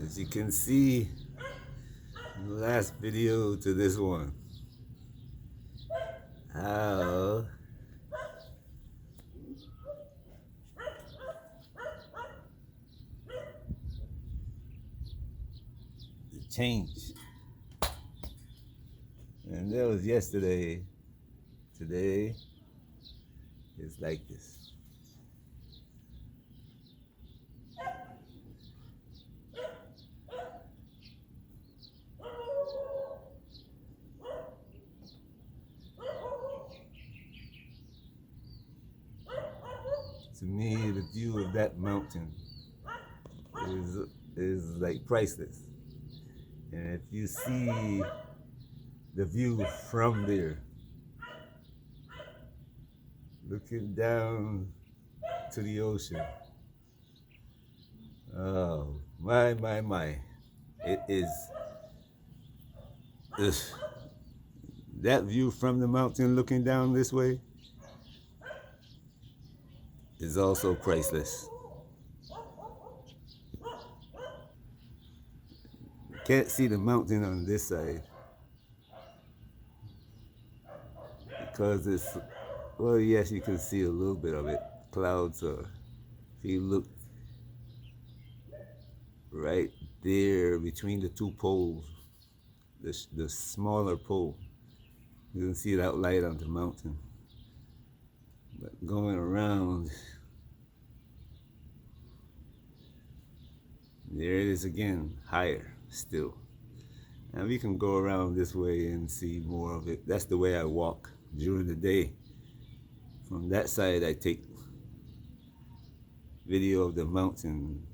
As you can see in the last video to this one, how the change. And that was yesterday. Today is like this. To me, the view of that mountain is like priceless. And if you see the view from there, looking down to the ocean, oh my, it is ugh, that view from the mountain looking down this way is also priceless. Can't see the mountain on this side because it's, well, yes, you can see a little bit of it. Clouds are, if you look right there between the two poles, the smaller pole, you can see that light on the mountain. But going around, there it is again, higher still. And we can go around this way and see more of it. That's the way I walk during the day. From that side, I take video of the mountain.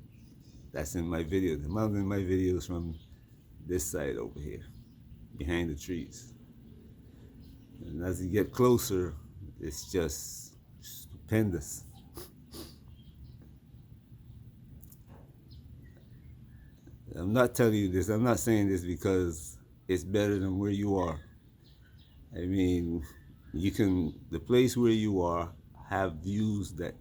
That's in my video. The mountain in my video is from this side over here, behind the trees. And as you get closer, it's just stupendous. I'm not telling you this, I'm not saying this because it's better than where you are. I mean, you can, the place where you are have views that,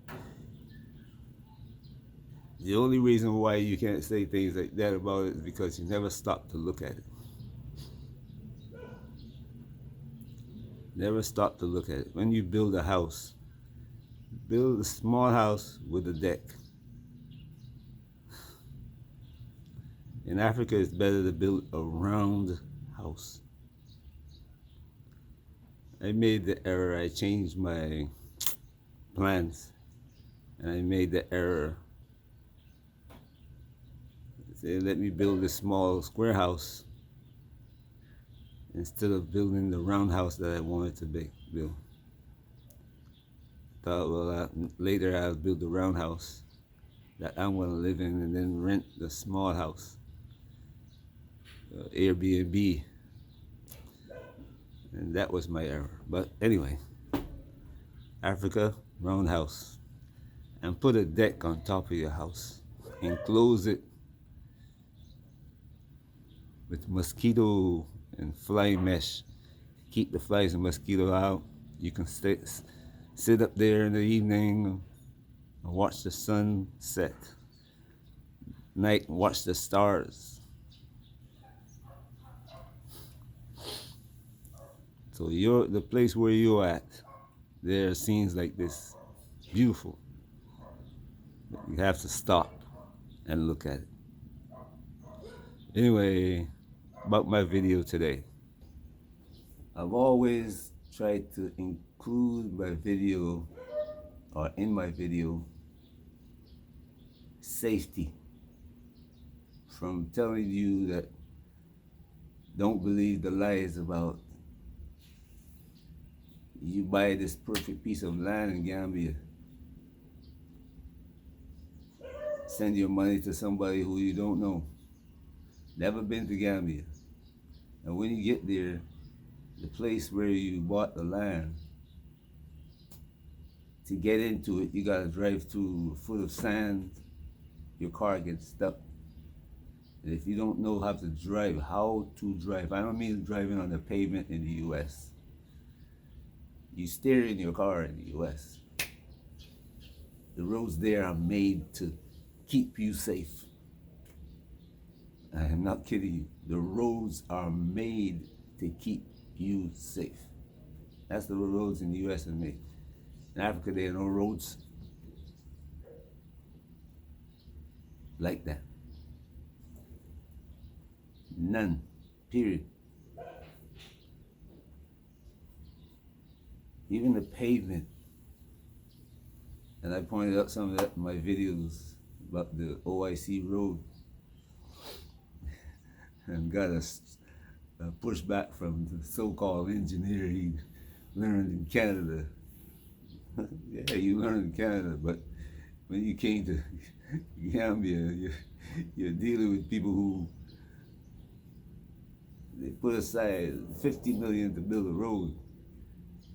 the only reason why you can't say things like that about it is because you never stop to look at it. Never stop to look at it. When you build a house, build a small house with a deck. In Africa, it's better to build a round house. I made the error, I changed my plans, and I made the error. They let me build a small square house instead of building the round house that I wanted to build. Thought, well, later I'll build the round house that I'm gonna live in and then rent the small house. Airbnb, and that was my error. But anyway, Africa, round house, and put a deck on top of your house, enclose it with mosquito and fly mesh, keep the flies and mosquito out. You can sit up there in the evening and watch the sun set, night and watch the stars. So the place where you're at, there are scenes like this, beautiful. But you have to stop and look at it. Anyway, about my video today. I've always tried to include my video, or in my video, safety. From telling you that don't believe the lies about you buy this perfect piece of land in Gambia, send your money to somebody who you don't know, never been to Gambia. And when you get there, the place where you bought the land, to get into it, you gotta drive through a foot of sand, your car gets stuck. And if you don't know how to drive, I don't mean driving on the pavement in the US. You steer in your car in the US. The roads there are made to keep you safe. I am not kidding you. The roads are made to keep you safe. That's the roads in the US are made. In Africa, there are no roads like that. None. Period. Even the pavement. And I pointed out some of that in my videos about the OIC road and got a pushback from the so-called engineer he learned in Canada. Yeah, you learned in Canada, but when you came to Gambia, you're dealing with people who they put aside 50 million to build a road,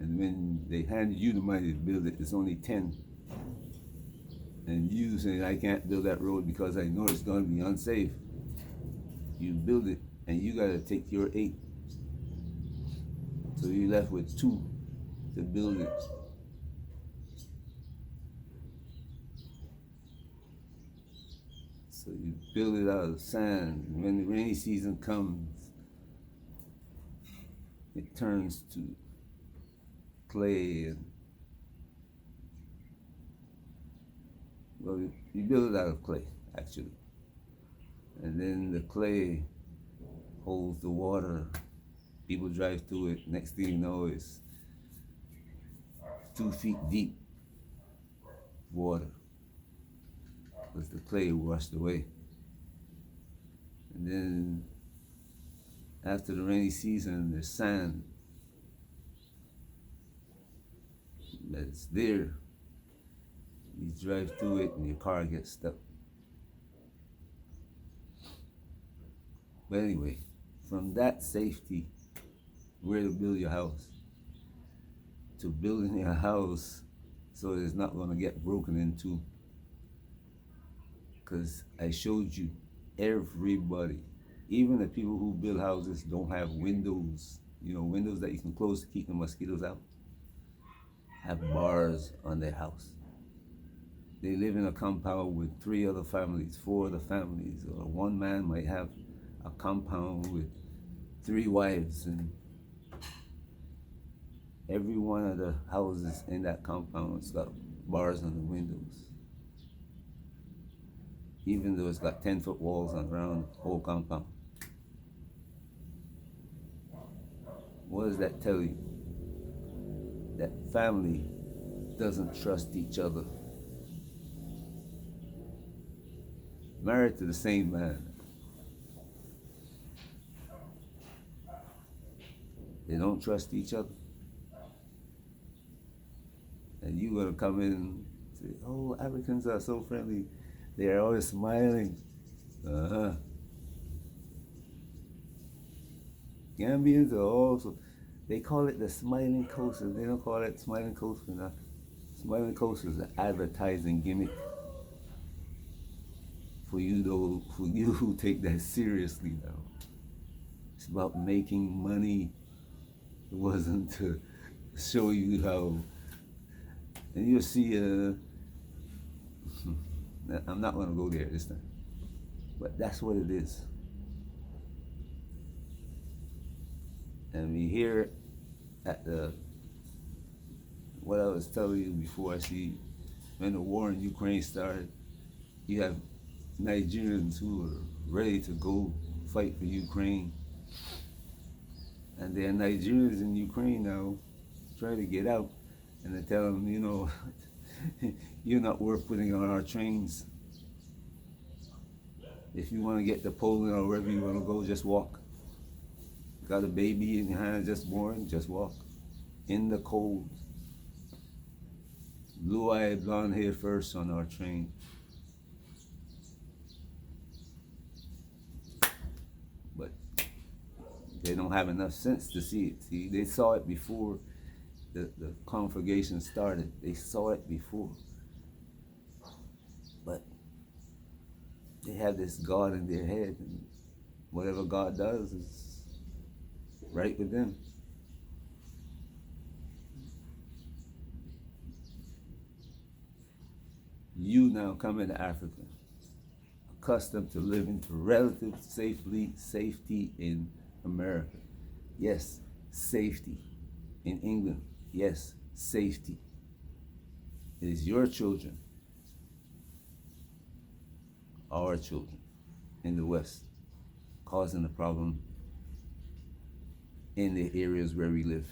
and when they hand you the money to build it, it's only 10. And you saying, I can't build that road because I know it's going to be unsafe. You build it, and you got to take your 8. So you're left with 2 to build it. So you build it out of sand. When the rainy season comes, it turns to clay, and well, you build it out of clay, actually. And then the clay holds the water. People drive through it. Next thing you know, it's 2 feet deep water because the clay washed away. And then after the rainy season, there's sand that's there. You drive through it and your car gets stuck. But anyway, from that safety, where to build your house, to building your house so it's not going to get broken into. Because I showed you, everybody, even the people who build houses don't have windows, windows that you can close to keep the mosquitoes out, have bars on their house. They live in a compound with 3 other families, 4 other families, or one man might have a compound with 3 wives, and every one of the houses in that compound has got bars on the windows. Even though it's got 10-foot walls around the whole compound. What does that tell you? That family doesn't trust each other. Married to the same man. They don't trust each other. And you gonna come in and say, oh, Africans are so friendly. They are always smiling. Gambians are also, they call it the Smiling Coast. They don't call it Smiling Coast for nothing. Smiling Coast is an advertising gimmick for you who take that seriously now. It's about making money. It wasn't to show you how, and you'll see, I'm not going to go there this time, but that's what it is. And we hear at what I was telling you before, when the war in Ukraine started, you have Nigerians who are ready to go fight for Ukraine. And there are Nigerians in Ukraine now trying to get out, and they tell them, you're not worth putting on our trains. If you want to get to Poland or wherever you want to go, just walk. Got a baby in your hand just born, just walk. In the cold. Blue-eyed, blonde-haired first on our train. But they don't have enough sense to see it. See, they saw it before the conflagration started. They saw it before. But they have this God in their head, and whatever God does is right with them. You now come into Africa, a accustomed to living to relative safety in America. Yes, safety. In England, yes, safety. It is your children, our children in the West, causing the problem in the areas where we live.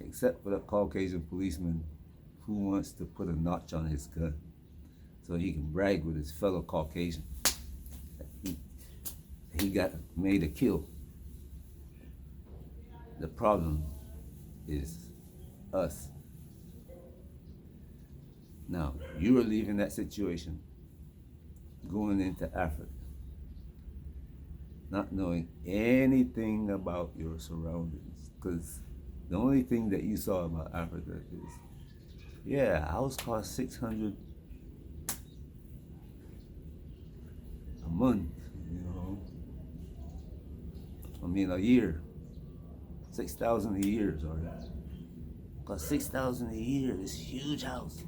Except for the Caucasian policeman who wants to put a notch on his gun so he can brag with his fellow Caucasian. He got made a kill. The problem is us. Now, you are leaving that situation, going into Africa, not knowing anything about your surroundings, because the only thing that you saw about Africa is, yeah, a house costs $600 a month, a year. 6,000 a year, sorry. Cost 6,000 a year, this huge house.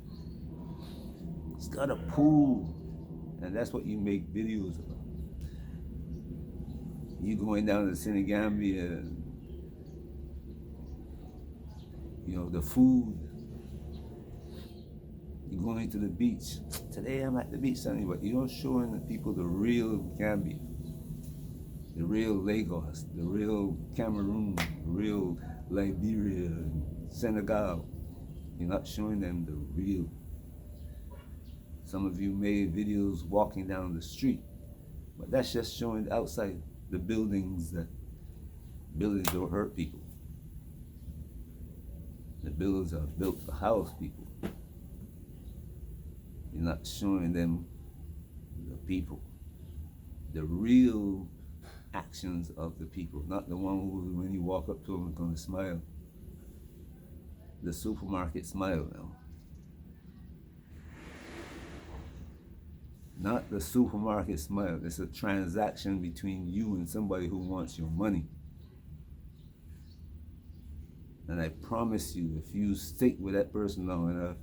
It's got a pool, and that's what you make videos about. You going down to Senegambia, the food. You're going to the beach. Today I'm at the beach, Sonny, but you don't showing the people the real Gambia, the real Lagos, the real Cameroon, the real Liberia, Senegal. You're not showing them the real. Some of you made videos walking down the street, but that's just showing the outside, the buildings don't hurt people. The buildings are built to house people. You're not showing them the people, the real actions of the people, not the one who, when you walk up to them, is going to smile. The supermarket smile now. Not the supermarket smile. It's a transaction between you and somebody who wants your money. And I promise you, if you stick with that person long enough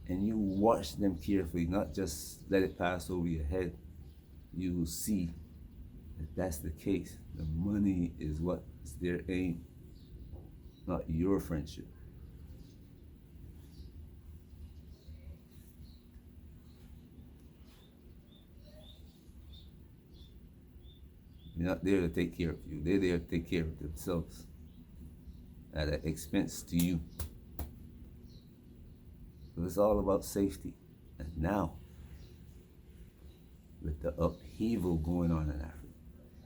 and you watch them carefully, not just let it pass over your head, you will see that that's the case. The money is what's their aim, not your friendship. They're not there to take care of you. They're there to take care of themselves at an expense to you. So it's all about safety. And now, with the upheaval going on in Africa,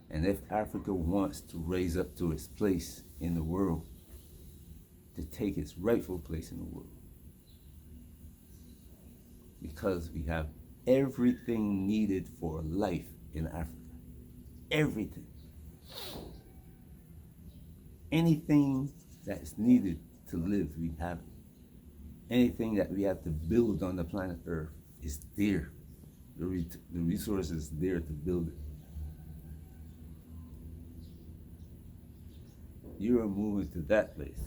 and if Africa wants to raise up to its place in the world, to take its rightful place in the world, because we have everything needed for life in Africa. Everything. Anything that's needed to live, we have it. Anything that we have to build on the planet Earth is there. The resource is there to build it. You are moving to that place.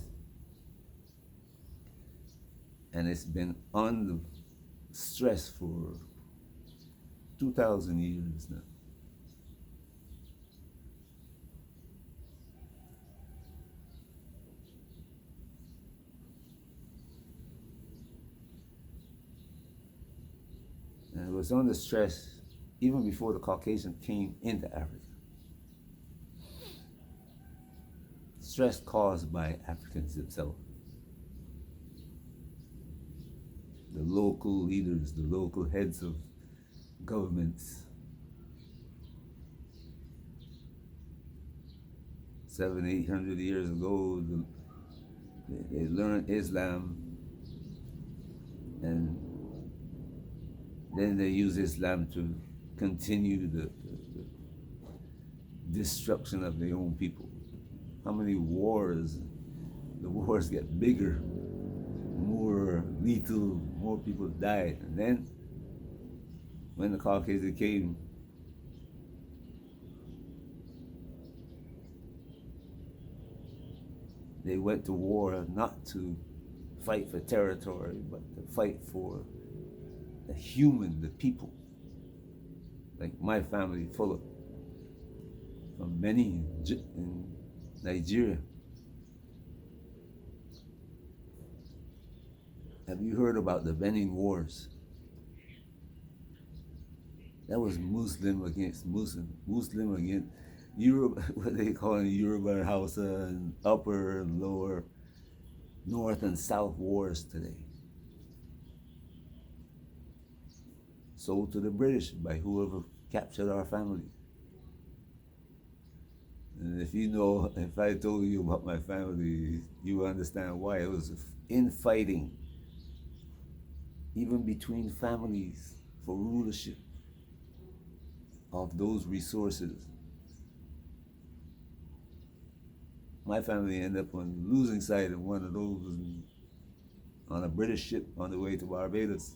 And it's been under stress for 2,000 years now. And it was under stress even before the Caucasian came into Africa. Stress caused by Africans themselves. The local leaders, the local heads of governments. 700-800 years ago, they learned Islam, and then they use Islam to continue the destruction of their own people. How many wars? The wars get bigger, more lethal, more people died. And then when the Caucasian came, they went to war not to fight for territory, but to fight for the human, the people. Like my family, full of, from many in Nigeria. Have you heard about the Benin Wars? That was Muslim against Muslim, Muslim against Europe, what they call it, Yoruba and Hausa, and upper and lower, north and south wars today. Sold to the British by whoever captured our family. And if you know, if I told you about my family, you understand why. It was infighting, even between families, for rulership of those resources. My family ended up on the losing side of one of those on a British ship on the way to Barbados.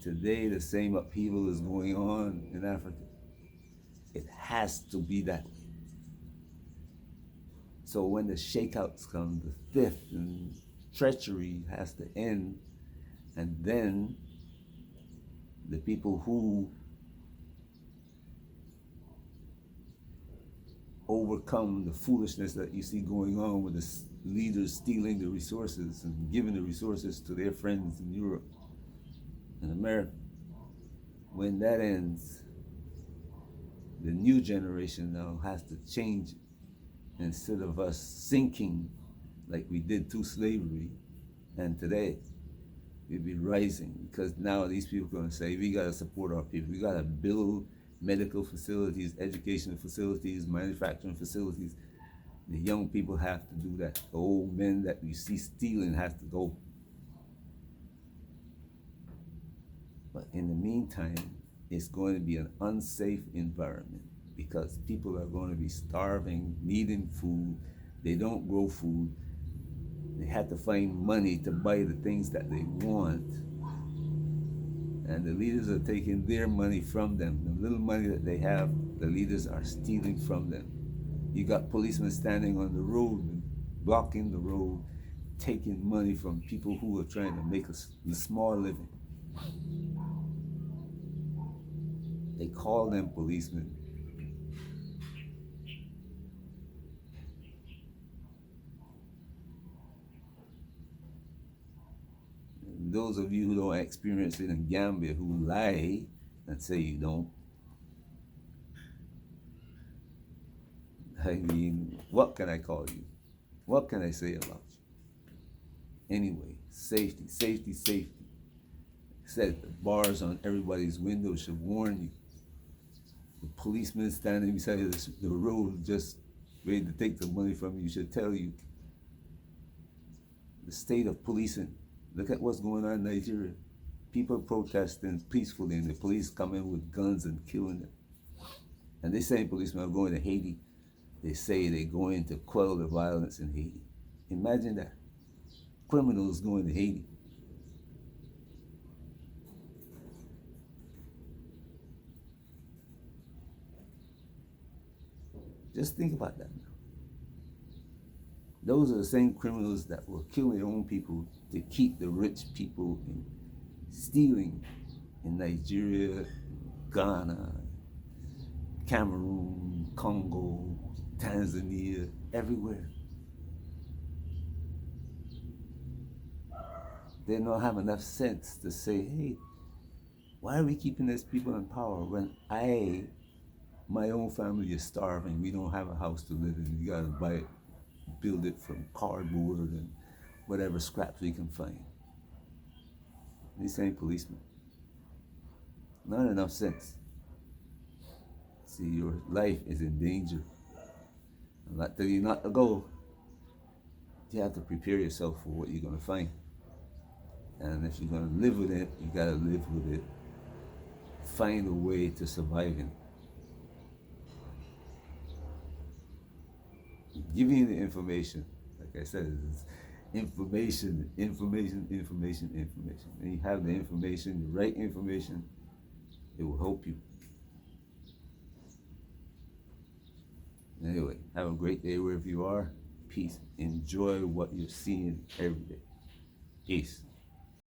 Today, the same upheaval is going on in Africa. It has to be that way. So when the shakeouts come, the theft and treachery has to end, and then the people who overcome the foolishness that you see going on with the leaders stealing the resources and giving the resources to their friends in Europe and America. When that ends, the new generation now has to change it. Instead of us sinking like we did through slavery, and today we'd be rising, because now these people are going to say, we got to support our people. We got to build medical facilities, educational facilities, manufacturing facilities. The young people have to do that. The old men that you see stealing has to go. But in the meantime, it's going to be an unsafe environment, because people are going to be starving, needing food. They don't grow food. They have to find money to buy the things that they want. And the leaders are taking their money from them. The little money that they have, the leaders are stealing from them. You got policemen standing on the road, blocking the road, taking money from people who are trying to make a small living. They call them policemen. And those of you who don't experience it in Gambia, who lie and say you don't, I mean, what can I call you? What can I say about you? Anyway, safety, safety, safety. Said the bars on everybody's window should warn you. The policeman standing beside the road just ready to take the money from you should tell you. The state of policing. Look at what's going on in Nigeria. People protesting peacefully and the police come in with guns and killing them. And they same policemen are going to Haiti. They say they're going to quell the violence in Haiti. Imagine that. Criminals going to Haiti. Just think about that now. Those are the same criminals that will kill their own people to keep the rich people in stealing in Nigeria, Ghana, Cameroon, Congo, Tanzania, everywhere. They don't have enough sense to say, hey, why are we keeping these people in power when my own family is starving, we don't have a house to live in, we gotta buy it, build it from cardboard and whatever scraps we can find. These same policemen. Not enough sense. See, your life is in danger. I'm not telling you not to go. You have to prepare yourself for what you're gonna find. And if you're gonna live with it, you gotta live with it. Find a way to survive in it. Giving you the information, like I said, it's information. And you have the information, the right information, it will help you. Anyway, have a great day wherever you are. Peace. Enjoy what you're seeing every day. Peace.